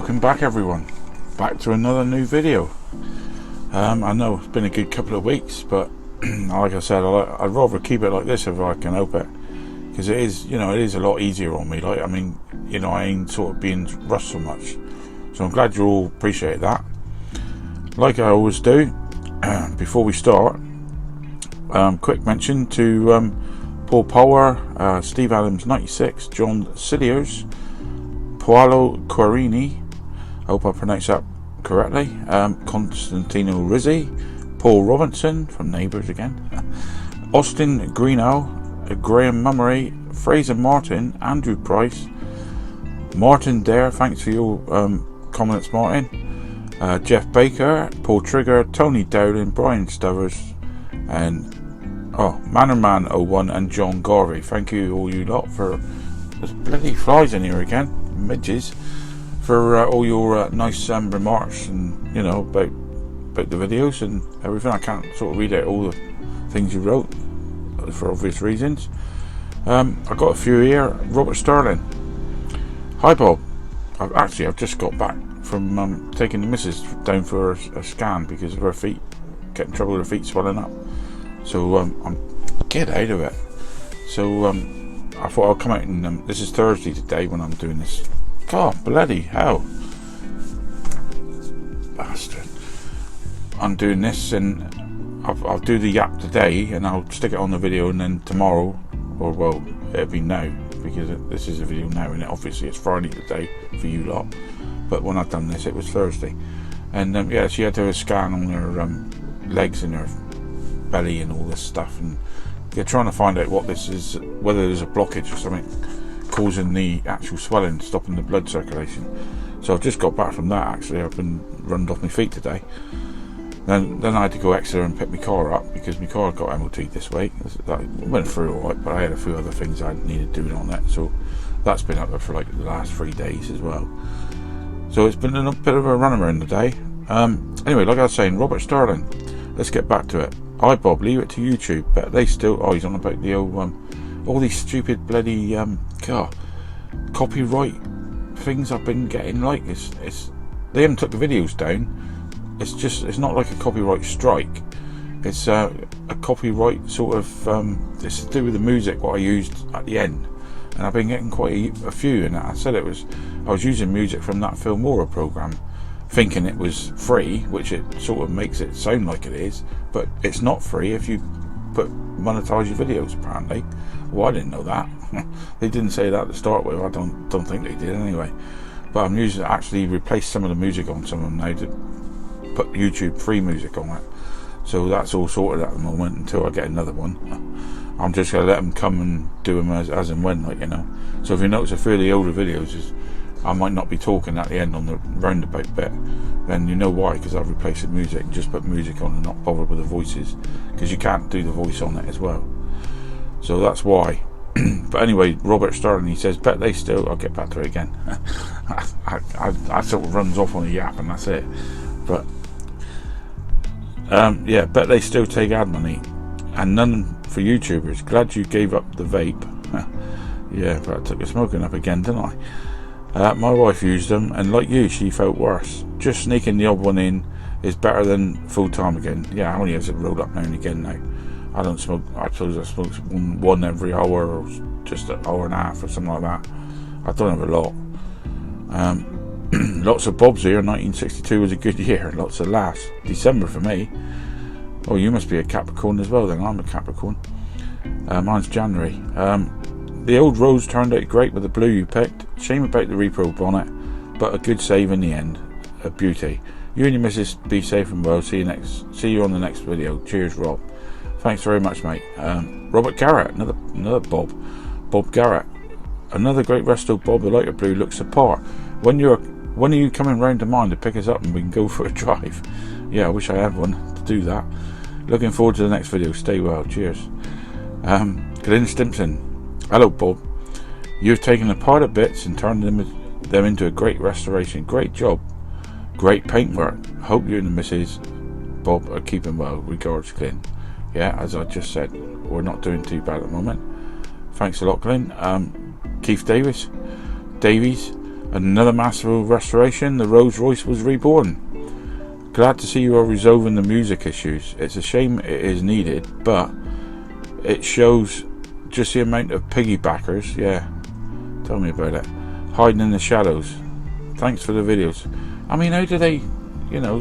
welcome back everyone, back to another new video. I know it's been a good couple of weeks, but like I said, I'd rather keep it like this if I can help it, because it is, it is a lot easier on me. Like, I mean, I ain't sort of being rushed so much, so I'm glad you all appreciate that. Like I always do, before we start, quick mention to Paul Power, Steve Adams 96, John Silios, Paolo Quarini, I hope I pronounced that correctly, Constantino Rizzi, Paul Robinson from Neighbours again, Austin Greenow, Graham Mummery, Fraser Martin, Andrew Price, Martin Dare, thanks for your comments Martin, Jeff Baker, Paul Trigger, Tony Dowling, Brian Stovers, and Mannerman 01 and John Garvey. Thank you all you lot for, there's bloody flies in here again, midges, for all your nice remarks and about the videos and everything. I can't sort of read out all the things you wrote for obvious reasons. I got a few here. Robert Sterling, hi Bob, I've just got back from taking the missus down for a scan because of her feet, getting trouble with her feet swelling up, so I'm get out of it. So I thought I'll come out and this is Thursday today when I'm doing this. God bloody hell, bastard. I'm doing this and I'll do the yap today and I'll stick it on the video, and then tomorrow, or well, it'll be now because this is a video now, and obviously it's Friday today for you lot, but when I've done this it was Thursday. And yeah, she had to have a scan on her legs and her belly and all this stuff, and they're trying to find out what this is, whether there's a blockage or something causing the actual swelling, stopping the blood circulation. So I've just got back from that. Actually, I've been running off my feet today. Then I had to go Exeter and pick my car up because my car got MOT'd this week. I went through alright, but I had a few other things I needed doing on it, so that's been up there for like the last 3 days as well. So it's been a bit of a run around the day. Anyway, like I was saying, Robert Sterling, let's get back to it. Hi Bob, leave it to YouTube, but they still, he's on about the old all these stupid bloody copyright things I've been getting. Like it's they haven't took the videos down, it's not like a copyright strike, it's a copyright sort of it's to do with the music what I used at the end, and I've been getting quite a few. And I said I was using music from that Filmora program thinking it was free, which it sort of makes it sound like it is, but it's not free if you monetize your videos apparently. Well, I didn't know that. They didn't say that to start with. I don't think they did anyway. But I'm actually replaced some of the music on some of them now to put YouTube free music on it. So that's all sorted at the moment until I get another one. I'm just gonna let them come and do them as and when, So if you notice a few of the older videos, I might not be talking at the end on the roundabout bit, then you know why, because I've replaced the music and just put music on and not bothered with the voices, because you can't do the voice on it as well. So that's why. But anyway, Robert Sterling, he says, bet they still, I'll get back to it again. I sort of runs off on a yap and that's it. But yeah, bet they still take ad money and none for YouTubers. Glad you gave up the vape. Yeah, but I took the smoking up again, didn't I? My wife used them, and like you, she felt worse. Just sneaking the odd one in is better than full time again. Yeah, I only have it rolled up now and again now. I don't smoke, I suppose I smoke one every hour or just an hour and a half or something like that. I don't have a lot. Lots of Bobs here. 1962 was a good year. Lots of laughs. December for me. Oh, you must be a Capricorn as well then. I'm a Capricorn. Mine's January. The old rose turned out great with the blue you picked. Shame about the repro bonnet, but a good save in the end. A beauty. You and your missus be safe and well. See you on the next video. Cheers, Rob. Thanks very much, mate. Robert Garrett, another Bob Garrett, another great Resto Bob. The lighter blue looks apart. When are you coming round to mine to pick us up and we can go for a drive? Yeah, I wish I had one to do that. Looking forward to the next video. Stay well. Cheers. Glenn Stimpson, hello Bob. You've taken the part of bits and turned them into a great restoration. Great job. Great paintwork. Hope you and the missus Bob are keeping well. Regards, Glenn. Yeah, as I just said, we're not doing too bad at the moment. Thanks a lot, Glenn. Keith Davies, Another massive restoration. The Rolls Royce was reborn. Glad to see you are resolving the music issues. It's a shame it is needed, but it shows just the amount of piggybackers. Yeah, tell me about it. Hiding in the shadows. Thanks for the videos. I mean, how do they,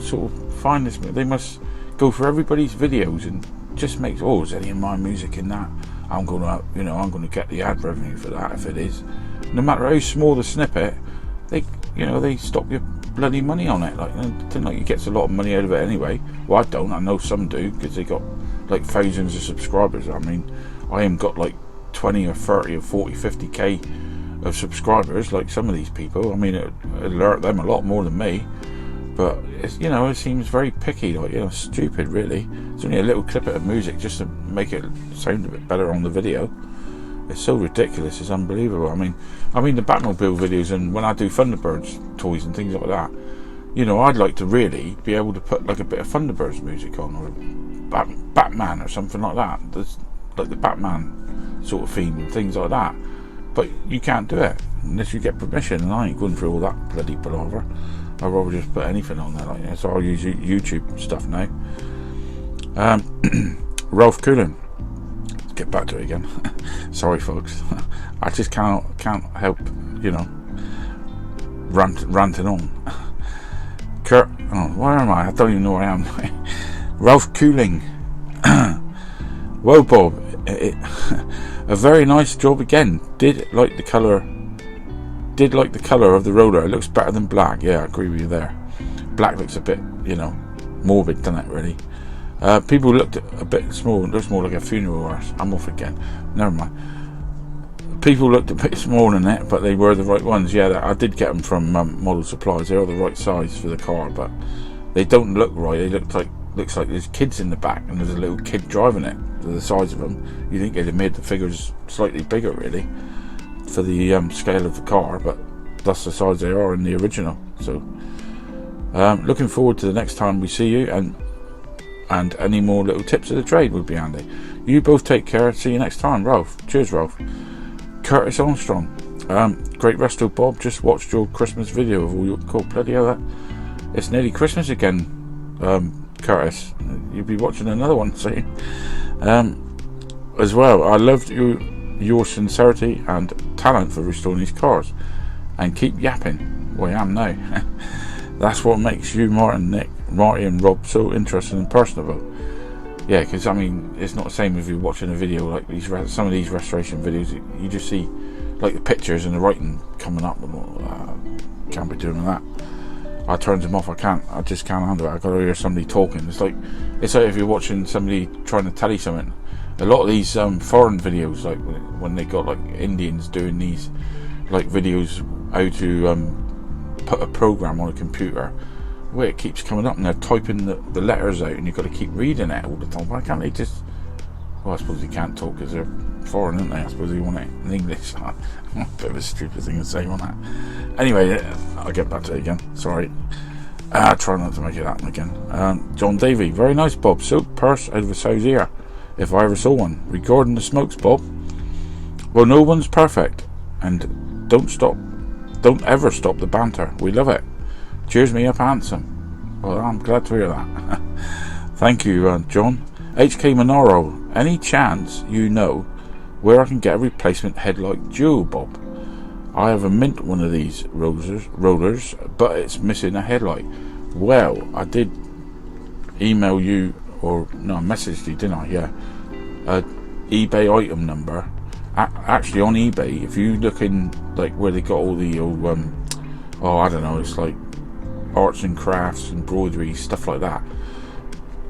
sort of find this? They must go for everybody's videos and just make, oh, is any of my music in that? I'm gonna, I'm gonna get the ad revenue for that if it is. No matter how small the snippet, they stop your bloody money on it. Like, you get a lot of money out of it anyway. Well, I don't. I know some do, because they got like thousands of subscribers. I mean, I am got like 20 or 30 or 40, 50k of subscribers, like some of these people. I mean, it alert them a lot more than me. But it's, it seems very picky, like, stupid really. It's only a little clip of music just to make it sound a bit better on the video. It's so ridiculous, it's unbelievable. I mean the Batmobile videos, and when I do Thunderbirds toys and things like that, I'd like to really be able to put like a bit of Thunderbirds music on, or Batman or something like that. There's like the Batman sort of theme and things like that. But you can't do it unless you get permission, and I ain't going through all that bloody palaver. I'd rather just put anything on there, so I'll use YouTube stuff now. Ralph Coolen. Let's get back to it again. Sorry, folks. I just can't help, ranting on. Kurt. Oh, where am I? I don't even know where I am. Ralph Cooling. Well, Bob, a very nice job again. Did like the colour of the roller. It looks better than black. Yeah, I agree with you there. Black looks a bit, morbid, doesn't it, really? People looked a bit small. It looks more like a funeral hearse. I'm off again. Never mind. People looked a bit smaller than it, but they were the right ones. Yeah, I did get them from Model Supplies. They are the right size for the car, but they don't look right. They looks like there's kids in the back, and there's a little kid driving it. The size of them, you think they'd have made the figures slightly bigger, really, for the scale of the car, but that's the size they are in the original. So looking forward to the next time we see you, and any more little tips of the trade would be handy. You both take care. See you next time. Ralph. Cheers, Ralph. Curtis Armstrong. Great Resto, Bob. Just watched your Christmas video of all your cool. Bloody hell, it's nearly Christmas again, Curtis. You'll be watching another one soon. As well, I loved your sincerity and talent for restoring these cars, and keep yapping. Well, I am now. That's what makes you, Marty and Rob so interesting and personable. Yeah, because I mean, it's not the same if you're watching a video like some of these restoration videos. You just see like the pictures and the writing coming up, and can't be doing that. I turned them off. I just can't handle it. I got to hear somebody talking. It's like if you're watching somebody trying to tell you something. A lot of these foreign videos, like when they got like Indians doing these like videos how to put a program on a computer, where it keeps coming up and they're typing the letters out, and you've got to keep reading it all the time. Why can't they just? Well, I suppose they can't talk because they're foreign, aren't they? I suppose they want it in English. A bit of a stupid thing to say on that. Anyway, I'll get back to it again. Sorry. Try not to make it happen again. John Davey. Very nice, Bob. Silk purse out of a sow's ear, if I ever saw one. Regarding the smokes, Bob. Well, no one's perfect. And don't ever stop the banter. We love it. Cheers me up handsome. Well, I'm glad to hear that. Thank you, John. HK Monaro. Any chance you know where I can get a replacement headlight dual, Bob? I have a mint one of these rollers, but it's missing a headlight. Well, I did email you, or no, I messaged you, didn't I? Yeah. eBay item number. Actually, on eBay, if you look in like where they got all the old, I don't know, it's like arts and crafts, embroidery, stuff like that.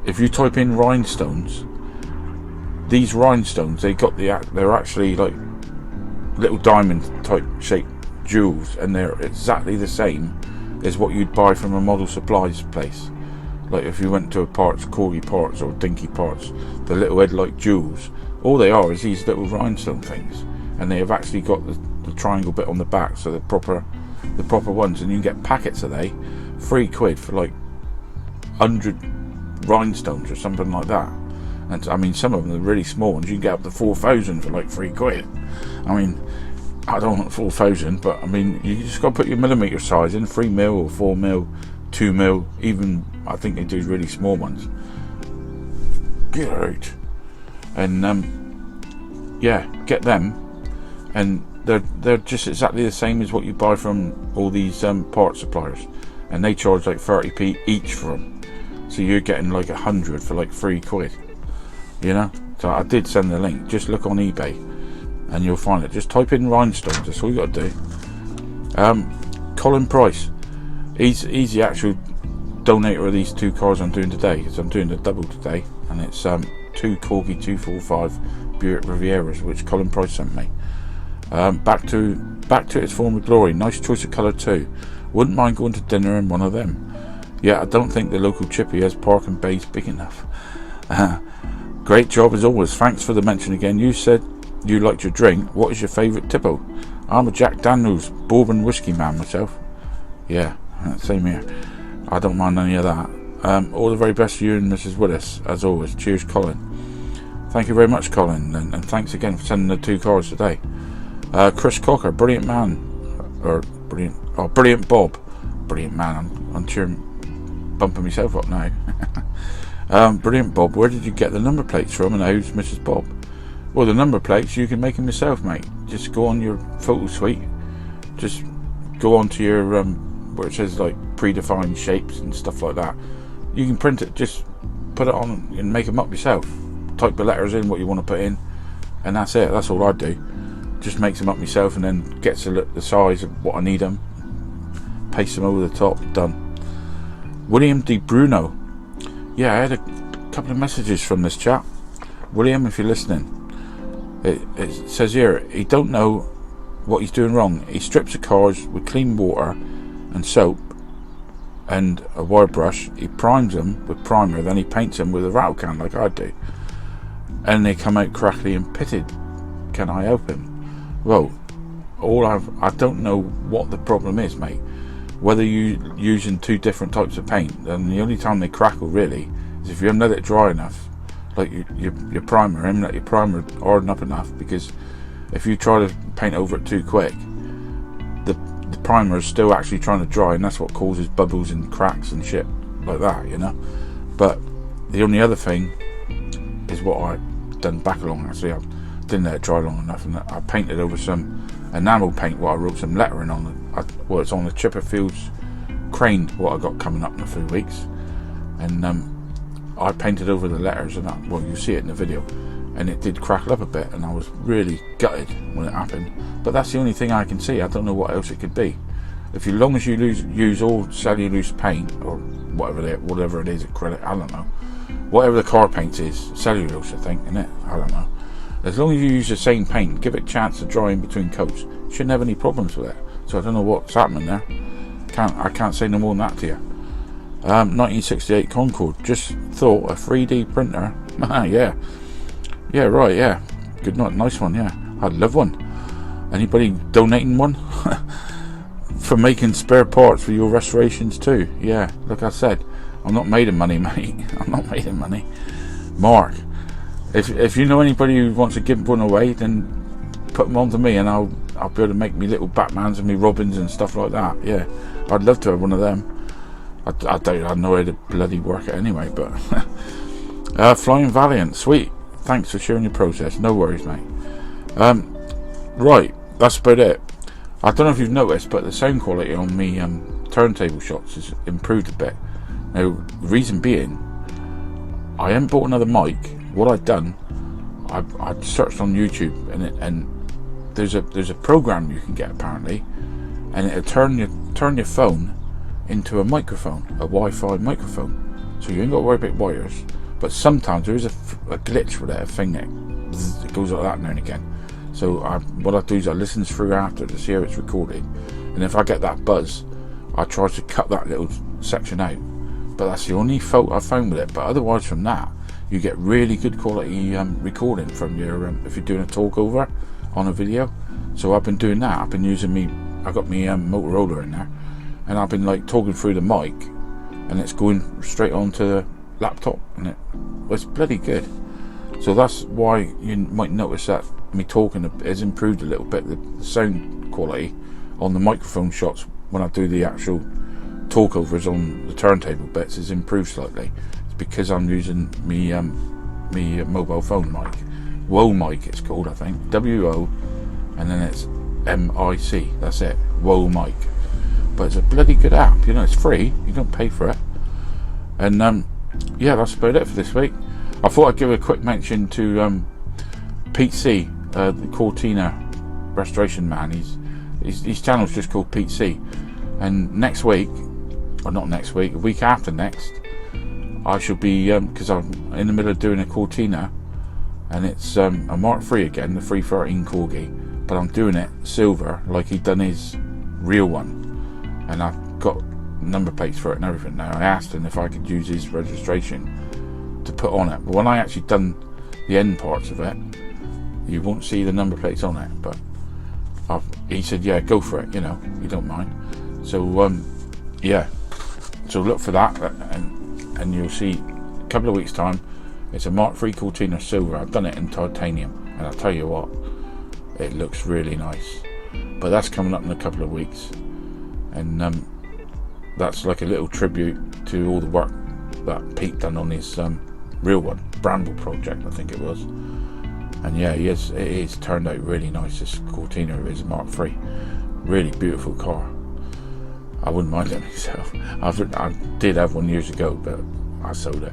If you type in rhinestones, these rhinestones, they're actually like little diamond type shaped jewels, and they're exactly the same as what you'd buy from a Model Supplies place. Like if you went to a Corgi parts or Dinky parts, the little headlight jewels, all they are is these little rhinestone things, and they have actually got the triangle bit on the back, so the proper ones, and you can get packets of £3 for like 100 rhinestones or something like that. And I mean, some of them are really small ones. You can get up to 4,000 for like £3. I mean, I don't want 4,000, but I mean, you just got to put your millimeter size in, 3mm or 4mm, 2mm, even I think they do really small ones. Get out. And yeah, get them, and they're just exactly the same as what you buy from all these part suppliers, and they charge like 30p each for them, so you're getting like 100 for like £3, you know. So I did send the link. Just look on eBay and you'll find it. Just type in rhinestones, that's all you got to do. Colin Price, he's the actual donator of these 2 cars I'm doing today, because I'm doing the double today, and it's 2 Corgi 245 Buick Rivieras, which Colin Price sent me. Back to its former glory. Nice choice of colour too. Wouldn't mind going to dinner in one of them. Yeah, I don't think the local chippy has parking bays big enough. Great job as always. Thanks for the mention again. You said you liked your drink. What is your favourite tipple? I'm a Jack Daniels bourbon whiskey man myself. Yeah, same here. I don't mind any of that. All the very best to you and Mrs. Willis, as always. Cheers, Colin. Thank you very much, Colin, and thanks again for sending the 2 cars today. Chris Cocker, brilliant man, brilliant Bob, brilliant man. I'm sure I'm bumping myself up now. Brilliant Bob, where did you get the number plates from, and who's Mrs. Bob? Well, the number plates you can make them yourself, mate. Just go on your photo suite, just go on to your where it says like predefined shapes and stuff like that. You can print it, just put it on and make them up yourself. Type the letters in what you want to put in, and that's it. That's all I do. Just makes them up myself, and then gets the size of what I need them, paste them over the top. Done. William Di Bruno. Yeah, I had a couple of messages from this chap. William, if you're listening, it says here he don't know what he's doing wrong. He strips the cars with clean water and soap and a wire brush. He primes them with primer, then he paints them with a rattle can like I do, and they come out crackly and pitted. Can I help him? Well, I don't know what the problem is, mate. Whether you're using 2 different types of paint, and the only time they crackle really is if you haven't let it dry enough, like your primer, and let your primer harden up enough, because if you try to paint over it too quick, the primer is still actually trying to dry, and that's what causes bubbles and cracks and shit like that, you know. But the only other thing is what I've done back along. Actually, I didn't let it dry long enough, and I painted over some enamel paint what I wrote some lettering on. It's on the Chipperfield's crane what I got coming up in a few weeks, and I painted over the letters, and you'll see it in the video, and it did crackle up a bit, and I was really gutted when it happened. But that's the only thing I can see. I don't know what else it could be. As long as you use all cellulose paint or whatever it is, acrylic, I don't know, whatever the car paint is, cellulose I think, isn't it? I don't know. As long as you use the same paint, give it a chance to dry in between coats, you shouldn't have any problems with it. So I don't know what's happening there. I can't say no more than that to you. 1968 Concorde. Just thought a 3D printer. Yeah, right. Yeah, good, nice one. Yeah, I'd love one. Anybody donating one for making spare parts for your restorations too? Yeah, like I said, I'm not made of money, mate. I'm not made of money. Mark, if you know anybody who wants to give one away, then put them on to me, and I'll be able to make me little Batmans and me Robins and stuff like that. Yeah, I'd love to have one of them. I don't know how to bloody work it anyway, but Flying Valiant, sweet. Thanks for sharing your process. No worries, mate. Right, that's about it. I don't know if you've noticed, but the sound quality on me turntable shots has improved a bit. Now, the reason being, I haven't bought another mic. What I've done, I searched on YouTube, and there's a program you can get apparently, and it'll turn your phone into a microphone, a Wi-Fi microphone. So you ain't got to worry about wires. But sometimes there is a glitch with it, a thing that it goes like that now and again. So what I do is I listen through after to see how it's recorded, and if I get that buzz, I try to cut that little section out. But that's the only fault I found with it. But otherwise, from that, you get really good quality recording from your if you're doing a talk over on a video. So I've been doing that. I've been using I got my Motorola in there, and I've been like talking through the mic, and it's going straight onto the laptop, and it's bloody good. So that's why you might notice that me talking has improved a little bit. The sound quality on the microphone shots when I do the actual talkovers on the turntable bits has improved slightly. It's because I'm using me mobile phone mic. Whoa mic it's called, I think. W-O and then it's M-I-C. That's it. Whoa mic. But it's a bloody good app. You know, it's free. You don't pay for it. And yeah, that's about it for this week. I thought I'd give a quick mention to Pete C, the Cortina restoration man. His channel's just called Pete C. And next week, or not next week, a week after next, I shall be, because I'm in the middle of doing a Cortina, and it's a Mark III again, the 313 Corgi, but I'm doing it silver like he'd done his real one. And I've got number plates for it and everything now. I asked him if I could use his registration to put on it, but when I actually done the end parts of it, you won't see the number plates on it. But he said, yeah, go for it, you know, you don't mind. So yeah, so look for that, and you'll see a couple of weeks time. It's a Mark III Cortina silver. I've done it in titanium, and I'll tell you what, it looks really nice. But that's coming up in a couple of weeks, and that's like a little tribute to all the work that Pete done on his real one, Bramble project, I think it was. And yeah, it is turned out really nice. This Cortina is a Mark III, really beautiful car. I wouldn't mind it myself. I did have one years ago, but I sold it.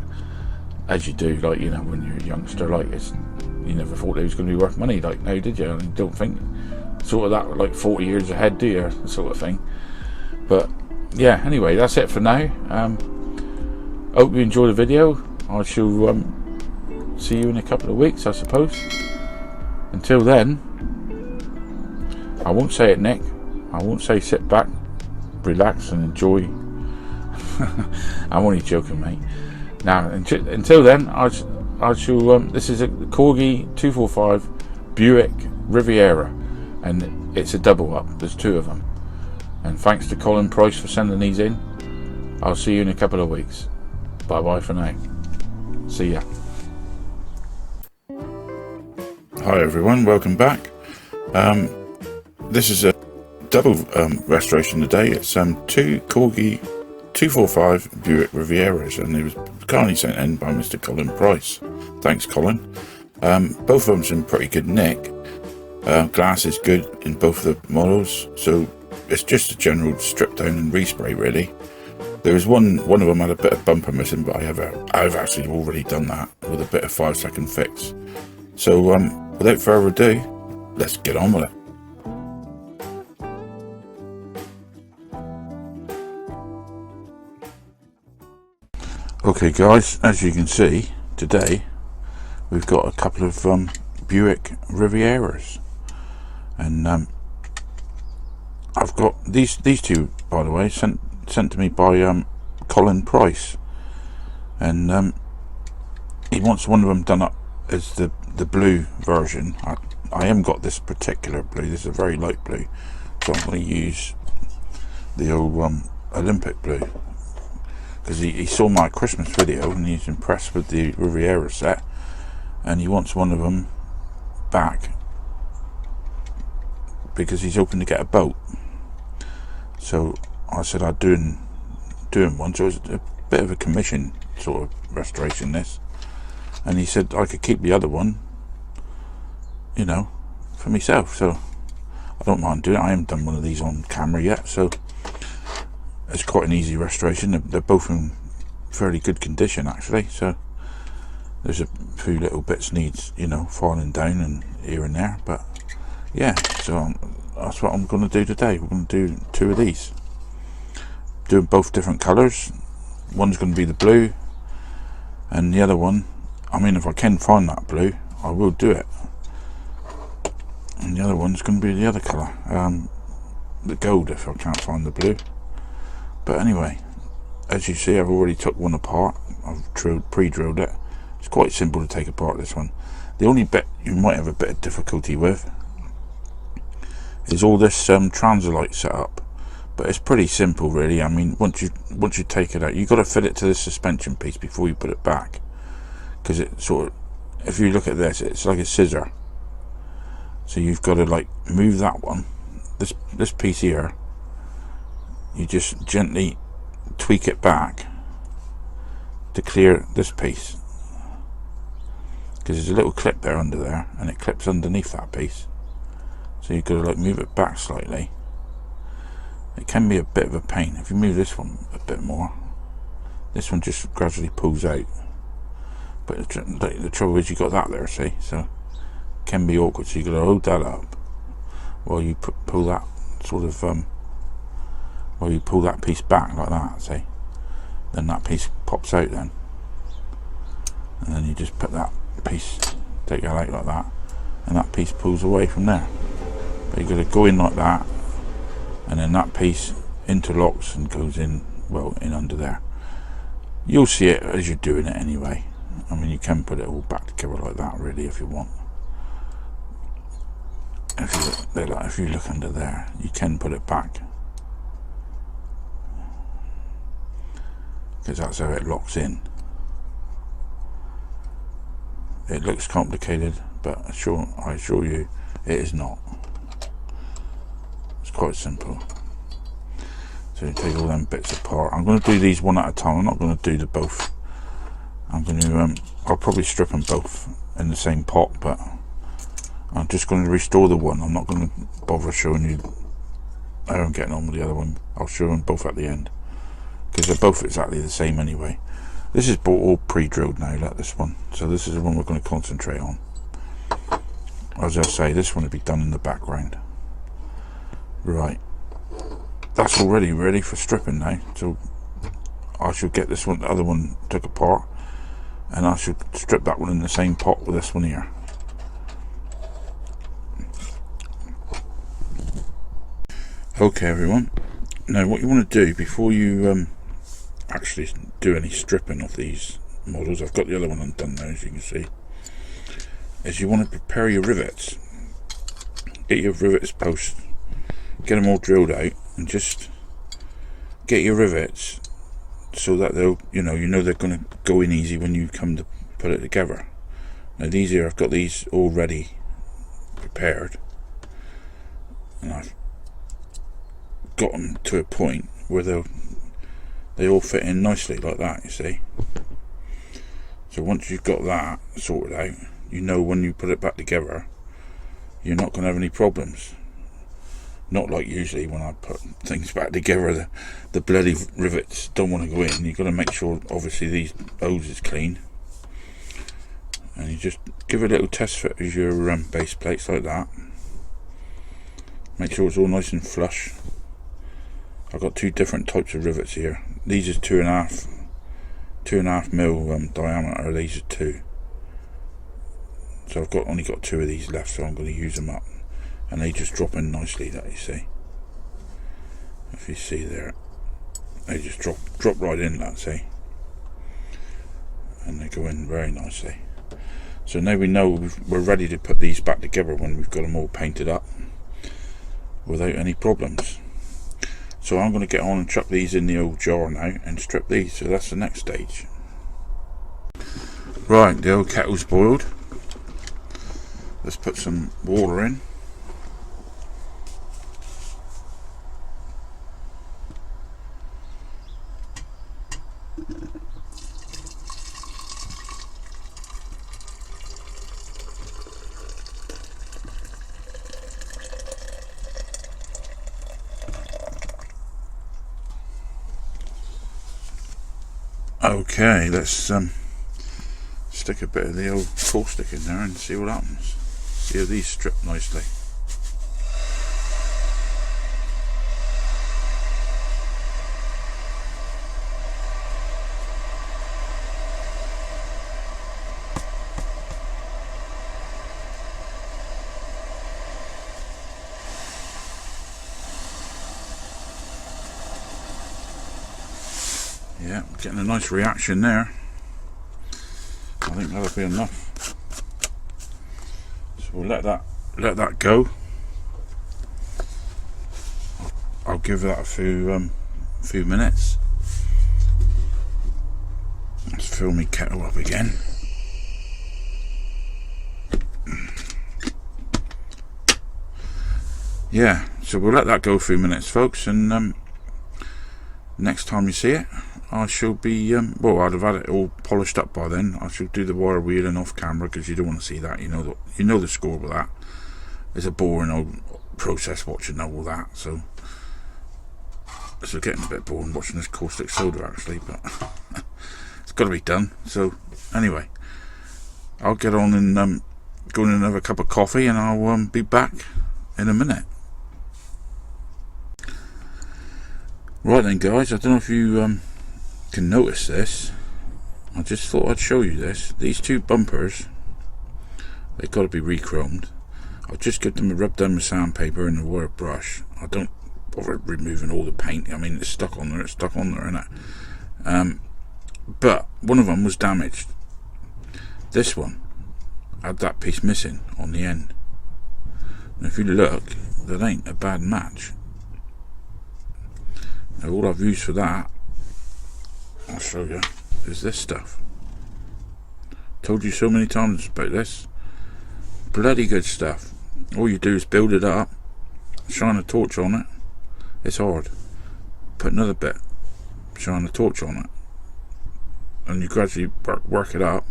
As you do, like, you know, when you're a youngster, like, you never thought it was going to be worth money, like, now did you? You don't think sort of that, like 40 years ahead, do you? Sort of thing. But yeah, anyway, that's it for now. Hope you enjoy the video. I shall see you in a couple of weeks, I suppose. Until then, I won't say it, Nick. I won't say sit back, relax and enjoy. I'm only joking, mate. Now, until then, I shall. This is a Corgi 245 Buick Riviera, and it's a double up. There's two of them. And thanks to Colin Price for sending these in. I'll see you in a couple of weeks. Bye bye for now. See ya. Hi everyone, welcome back. This is a double restoration today. It's two Corgi 245 Buick Rivieras, and it was kindly sent in by Mr. Colin Price. Thanks, Colin. Both of them's in pretty good nick. Glass is good in both of the models, so it's just a general strip down and respray really. There was one of them had a bit of bumper missing, but I've actually already done that with a bit of 5-second fix. So without further ado, let's get on with it. Okay guys, as you can see, today we've got a couple of Buick Rivieras, and I've got these two, by the way, sent to me by Colin Price, and he wants one of them done up as the blue version. I haven't got this particular blue. This is a very light blue, so I'm going to use the old Olympic blue, because he saw my Christmas video and he's impressed with the Riviera set, and he wants one of them back because he's hoping to get a boat. So I said I'd doing one, so it was a bit of a commission sort of restoration this, and he said I could keep the other one, you know, for myself. So I don't mind doing it. I haven't done one of these on camera yet, so it's quite an easy restoration. They're both in fairly good condition actually, so there's a few little bits needs, you know, falling down and here and there, but yeah, so that's what I'm going to do today. We're going to do two of these, doing both different colours. One's going to be the blue, and the other one, I mean, if I can find that blue, I will do it. And the other one's going to be the other colour, the gold, if I can't find the blue. But anyway, as you see, I've already took one apart. I've pre-drilled it. It's quite simple to take apart this one. The only bit you might have a bit of difficulty with is all this transalite setup, but it's pretty simple really. I mean, once you take it out, you've got to fit it to the suspension piece before you put it back, because it sort of, if you look at this, it's like a scissor, So you've got to like move that one, this piece here, you just gently tweak it back to clear this piece, because there's a little clip there under there and it clips underneath that piece. So you've got to like move it back slightly. It can be a bit of a pain. If you move this one a bit more, this one just gradually pulls out. But the trouble is you got that there, see, so it can be awkward. So you got to hold that up while you pull that sort of while you pull that piece back like that, see. Then that piece pops out then, and then you just put that piece, take it out like that, and that piece pulls away from there. But you've got to go in like that, and then that piece interlocks and goes in, well, in under there. You'll see it as you're doing it anyway. I mean, you can put it all back together like that really if you want. If you look under there, you can put it back, because that's how it locks in. It looks complicated, but I assure you it is not. It's quite simple. So you take all them bits apart. I'm going to do these one at a time. I'm not going to do the both. I'm going to I'll probably strip them both in the same pot, but I'm just going to restore the one. I'm not going to bother showing you how I'm getting on with the other one. I'll show them both at the end, because they're both exactly the same anyway. This is all pre-drilled now, like this one. So this is the one we're going to concentrate on. As I say, this one will be done in the background. Right, that's already ready for stripping now. So I should get this one, the other one, took apart, and I should strip that one in the same pot with this one here. Okay everyone, now what you want to do before you actually do any stripping of these models, I've got the other one undone now as you can see, is you want to prepare your rivets. Get your rivets post, get them all drilled out, and just get your rivets so that they'll, you know they're going to go in easy when you come to put it together. Now these here, I've got these already prepared, and I've got them to a point where they all fit in nicely like that, you see. So once you've got that sorted out, you know when you put it back together you're not going to have any problems. Not like usually when I put things back together, the bloody rivets don't want to go in. You've got to make sure obviously these hoses is clean, and you just give a little test fit of your base plates like that. Make sure it's all nice and flush. I've got two different types of rivets here. These is 2.5 mil diameter. These are 2. So I've only got 2 of these left, so I'm going to use them up, and they just drop in nicely. That you see. If you see there, they just drop right in. That see, and they go in very nicely. So now we know we're ready to put these back together when we've got them all painted up without any problems. So I'm going to get on and chuck these in the old jar now and strip these. So that's the next stage. Right, the old kettle's boiled. Let's put some water in. Okay, let's stick a bit of the old caustic in there and see what happens. See how these strip nicely. Yeah, getting a nice reaction there. I think that'll be enough. So we'll let that go. I'll give that a few minutes. Let's fill my kettle up again. yeah, so we'll let that go for a few minutes, folks, and next time you see it, I shall be, well, I'd have had it all polished up by then. I shall do the wire wheeling off camera, because you don't want to see that. You know the score with that. It's a boring old process watching all that, so it's getting a bit boring watching this caustic soda, actually, but it's got to be done. So anyway, I'll get on and go in and have a cup of coffee, and I'll be back in a minute. Right then, guys, I don't know if you can notice this. I just thought I'd show you this. These two bumpers, they've got to be re-chromed. I'll just give them a rub down with sandpaper and a wire brush. I don't bother removing all the paint. I mean, it's stuck on there, isn't it? But one of them was damaged. This one had that piece missing on the end. And if you look, that ain't a bad match. Now all I've used for that, I'll show you, is this stuff. Told you so many times about this. Bloody good stuff. All you do is build it up, shine a torch on it. It's hard. Put another bit, shine a torch on it, and you gradually work it up,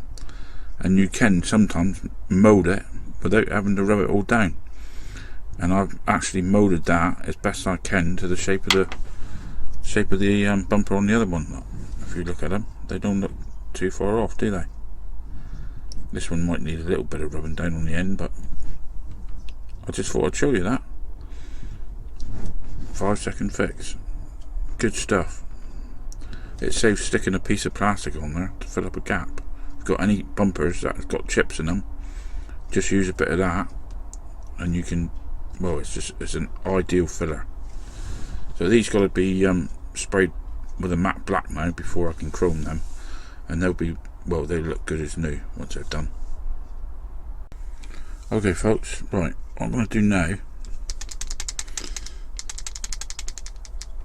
and you can sometimes mould it without having to rub it all down. And I've actually moulded that as best I can to the shape of the bumper on the other one. If you look at them, they don't look too far off, do they? This one might need a little bit of rubbing down on the end, but I just thought I'd show you that. 5-second fix. Good stuff. It saves sticking a piece of plastic on there to fill up a gap. If you've got any bumpers that have got chips in them, just use a bit of that, and you can, well, it's an ideal filler. So these got to be sprayed with a matte black now before I can chrome them, and they'll be, well, they look good as new once they're done. Okay, folks, right, what I'm going to do now,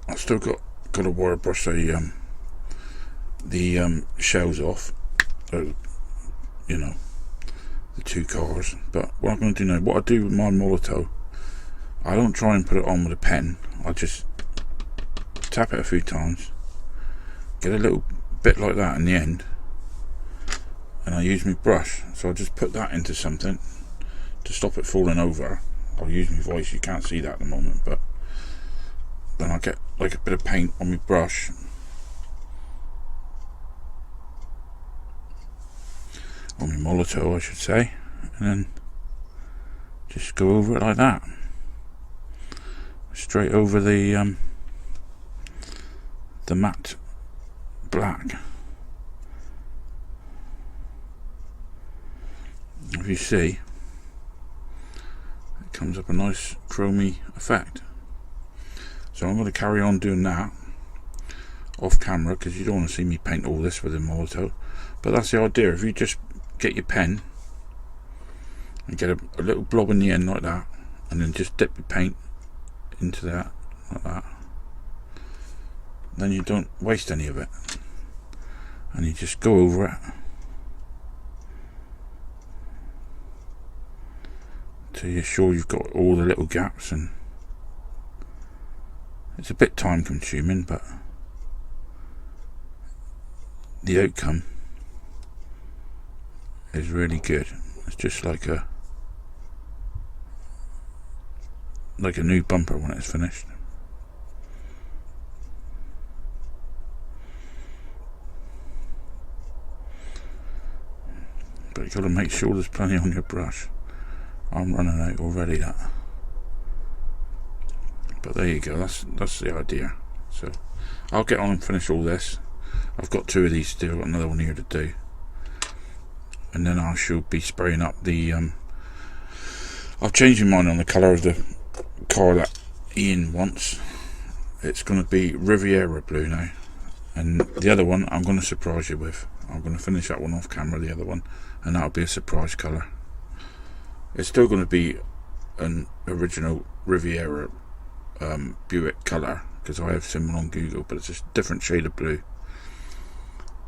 I've still got to wire brush the shells off, you know, the two cars. But what I'm going to do now, what I do with my Molotov, I don't try and put it on with a pen. I just tap it a few times, get a little bit like that in the end, and I use my brush. So I just put that into something to stop it falling over. I'll use my voice, you can't see that at the moment, but then I get like a bit of paint on my brush, on my Molotov I should say, and then just go over it like that, straight over the matte black. If you see, it comes up a nice chromy effect. So I'm going to carry on doing that off camera, because you don't want to see me paint all this with a Molotov. But that's the idea. If you just get your pen and get a little blob in the end like that, and then just dip your paint into that like that, then you don't waste any of it, and you just go over it till you're sure you've got all the little gaps. And it's a bit time consuming, but the outcome is really good. It's just like a new bumper when it's finished. But you've got to make sure there's plenty on your brush. I'm running out already, that. But there you go, that's the idea. So I'll get on and finish all this. I've got 2 of these still, got another one here to do, and then I shall be spraying up the I've changed my mind on the colour of the car that Ian wants. It's going to be Riviera blue now, and the other one I'm going to surprise you with. I'm going to finish that one off camera, the other one, and that'll be a surprise colour. It's still going to be an original Riviera Buick colour, because I have seen one on Google, but it's a different shade of blue.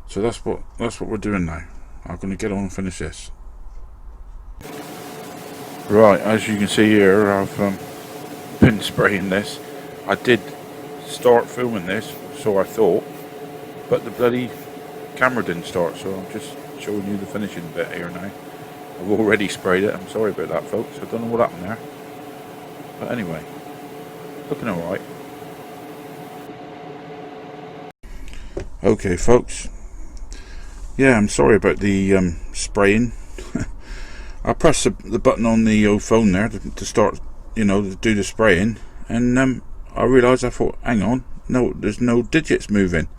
So that's what we're doing now. I'm going to get on and finish this. Right, as you can see here, I've been spraying this. I did start filming this, so I thought, but the bloody camera didn't start, so I'm just showing you the finishing bit here now. I've already sprayed it. I'm sorry about that, folks. I don't know what happened there, but anyway, looking alright. Okay, folks, yeah, I'm sorry about the spraying. I pressed the button on the old phone there to start, you know, to do the spraying, and I realised, I thought, hang on, no, there's no digits moving.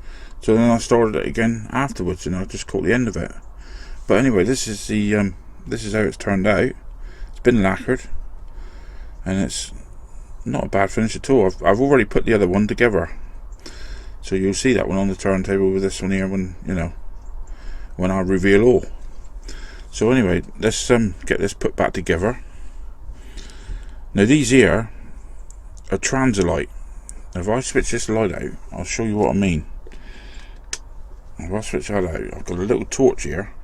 So then I started it again afterwards, and I just caught the end of it. But anyway, this is how it's turned out. It's been lacquered, and it's not a bad finish at all. I've already put the other one together, so you'll see that one on the turntable with this one here when, you know, when I reveal all. So anyway, let's get this put back together. Now these here are transilite. If I switch this light out, I'll show you what I mean. If I switch that out, I've got a little torch here.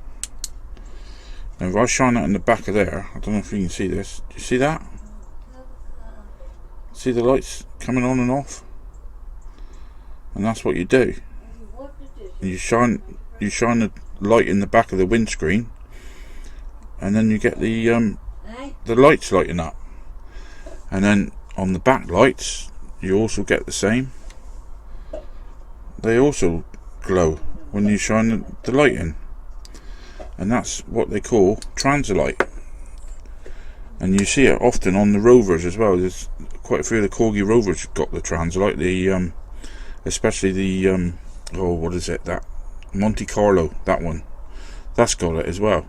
And if I shine that in the back of there, I don't know if you can see this. Do you see that? See the lights coming on and off? And that's what you do. You shine the light in the back of the windscreen, and then you get the lights lighting up. And then on the back lights, you also get the same. They also glow when you shine the light in, and that's what they call transilite. And you see it often on the Rovers as well. There's quite a few of the Corgi Rovers got the transilite. The especially the oh, what is it? That Monte Carlo, that one, that's got it as well.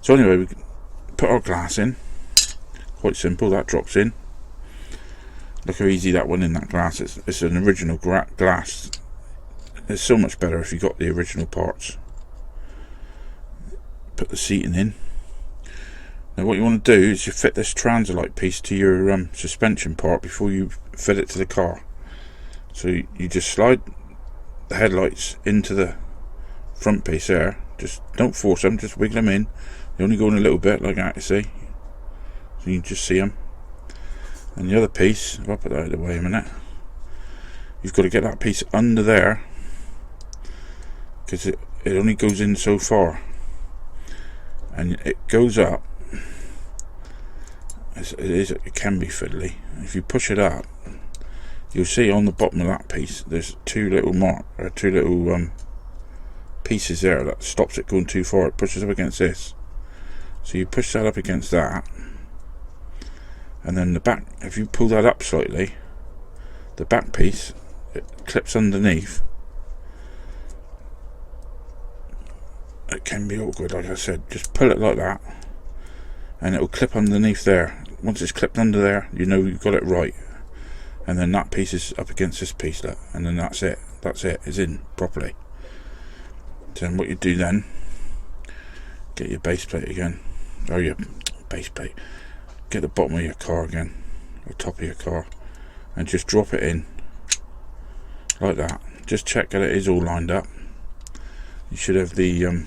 So anyway, we put our glass in. Quite simple. That drops in. Look how easy that went in, that glass. It's an original glass. It's so much better if you got the original parts. Put the seating in. Now what you want to do is you fit this transilite piece to your suspension part before you fit it to the car. So you just slide the headlights into the front piece there. Just don't force them, just wiggle them in. They only go in a little bit like that, you see. So you can just see them. And the other piece, if I put that out of the way a minute, you've got to get that piece under there, because it only goes in so far, and it goes up. It can be fiddly. If you push it up, you'll see on the bottom of that piece there's two little pieces there that stops it going too far. It pushes up against this, so you push that up against that, and then the back, if you pull that up slightly, the back piece, it clips underneath. It can be awkward, like I said. Just pull it like that, and it will clip underneath there. Once it's clipped under there, you know you've got it right. And then that piece is up against this piece, look, and then that's it. That's it. It's in properly. So then what you do then, get your base plate again, or your base plate. Get the bottom of your car again, or top of your car, and just drop it in like that. Just check that it is all lined up. You should have the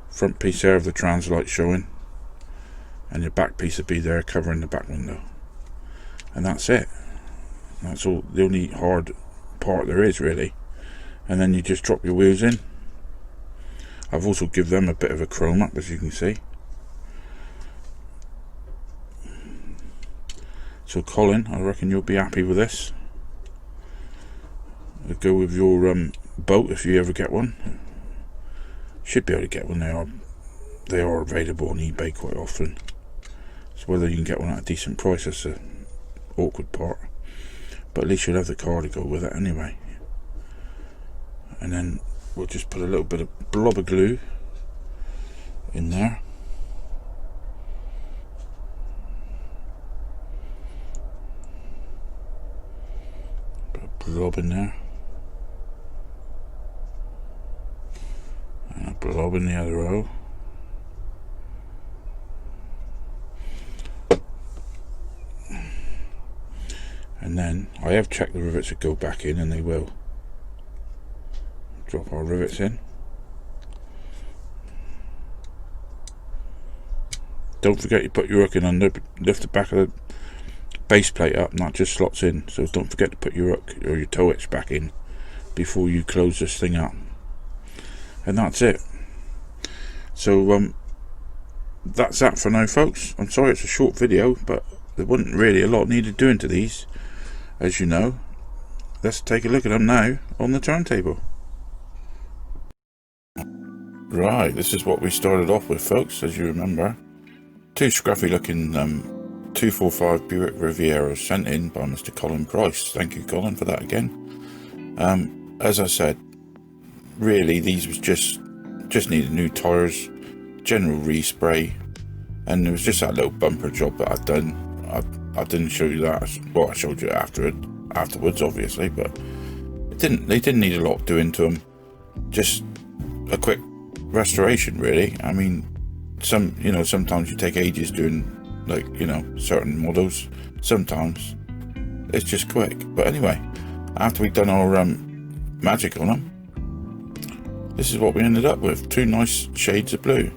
front piece there of the transilite showing, and your back piece will be there covering the back window, and that's it. That's all, the only hard part there is really. And then you just drop your wheels in. I've also given them a bit of a chrome up, as you can see. So Colin, I reckon you'll be happy with this. We'll go with your boat if you ever get one. Should be able to get one. They are available on eBay quite often. So whether you can get one at a decent price, that's the awkward part. But at least you'll have the car to go with it anyway. And then we'll just put a little bit of blob of glue in there. Blob in there, and a blob in the other row, and then I have checked the rivets that go back in, and they will. Drop our rivets in. Don't forget you put your hook in under, lift the back of the base plate up, and that just slots in. So don't forget to put your hook or your tow hitch back in before you close this thing up. And that's it. So that's that for now, folks. I'm sorry it's a short video, but there wasn't really a lot needed doing to these, as you know. Let's take a look at them now on the turntable. Right, this is what we started off with, folks, as you remember. Two scruffy looking 245 Buick Riviera sent in by Mr. Colin Price. Thank you, Colin, for that again. As I said, really these was just needed new tyres, general respray, and there was just that little bumper job that I'd done. I didn't show you that. Well, I showed you afterwards, obviously, but they didn't need a lot doing to them. Just a quick restoration, really. I mean, sometimes you take ages doing, like, certain models. Sometimes it's just quick. But anyway, after we'd done our magic on them, this is what we ended up with. Two nice shades of blue.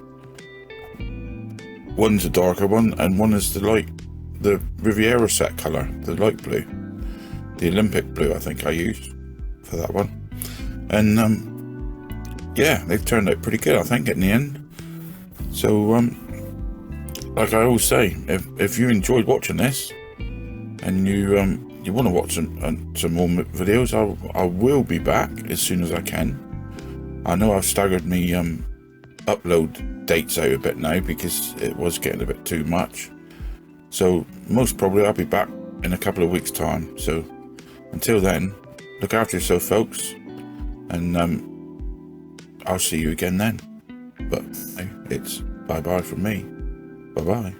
One's a darker one, and one is the Riviera set colour, the light blue, the Olympic blue, I think I used for that one. And yeah, they've turned out pretty good, I think, in the end. So like I always say, if you enjoyed watching this and you want to watch some more videos, I will be back as soon as I can. I know I've staggered me upload dates out a bit now because it was getting a bit too much. So most probably I'll be back in a couple of weeks' time. So until then, look after yourself, folks, and I'll see you again then. But it's bye bye from me. Bye bye.